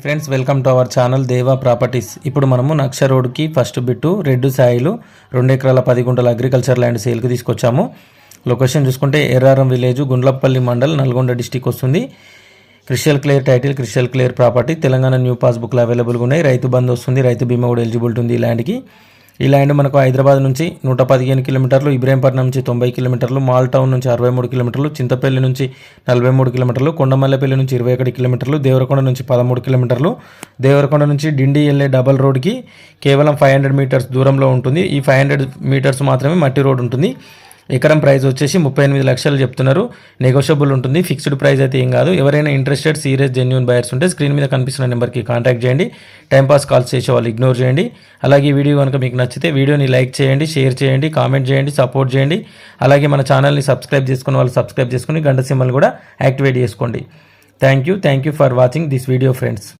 Friends, welcome to our channel దేవా properties. ఇప్పుడు మనము నక్ష రోడ్కి ఫస్ట్ బిట్టు రెడ్డు సాయిలు 2 ఎకరాల 10 గుంటల అగ్రికల్చర్ ల్యాండ్ సేల్కి తీసుకొచ్చాము. లొకేషన్ చూసుకుంటే ఎర్రారం విలేజ్, గుండ్లపల్లి మండల్, నల్గొండ డిస్టిక్ వస్తుంది. Crystal clear title, crystal clear property. Telangana new పాస్బుక్లు అవైలబుల్గా ఉన్నాయి. రైతు బంధు వస్తుంది, రైతు బీమా కూడా ఎలిజిబిలిటీ ఉంది ఈ ల్యాండ్కి. ఈ ల్యాండ్ మనకు హైదరాబాద్ నుంచి 115 కిలోమీటర్లు, ఇబ్రాహీంపట్నం నుంచి 90 కిలోమీటర్లు, మాల్ టౌన్ నుంచి 63 కిలోమీటర్లు, చింతపల్లి నుంచి 43 కిలోమీటర్లు, కొండమల్లపల్లి నుంచి 21 కిలోమీటర్లు, దేవరకొండ నుంచి 13 కిలోమీటర్లు. దేవరకొండ నుంచి డిండి వెళ్ళే డబల్ రోడ్కి కేవలం 500 మీటర్స్ దూరంలో ఉంటుంది. ఈ 500 మీటర్స్ మాత్రమే మట్టి రోడ్ ఉంటుంది. ఎకరం ప్రైస్ వచ్చేసి 38 లక్షలు చెప్తున్నారు. నెగోషియబుల్ ఉంటుంది, ఫిక్స్డ్ ప్రైస్ అయితే ఏం కాదు. ఎవరైనా ఇంట్రెస్టెడ్ సీరియస్ జెన్యూన్ బయర్స్ ఉంటే స్క్రీన్ మీద కనిపిస్తున్న నెంబర్కి కాంటాక్ట్ చేయండి. టైంపాస్ కాల్స్ చేసే వాళ్ళు ఇగ్నోర్ చేయండి. అలాగే ఈ వీడియో కనుక మీకు నచ్చితే వీడియోని లైక్ చేయండి, షేర్ చేయండి, కామెంట్ చేయండి, సపోర్ట్ చేయండి. అలాగే మన ఛానల్ని సబ్స్క్రైబ్ చేసుకున్న వాళ్ళు సబ్స్క్రైబ్ చేసుకుని గంట సింబల్ కూడా యాక్టివేట్ చేసుకోండి. Thank you for watching this video friends.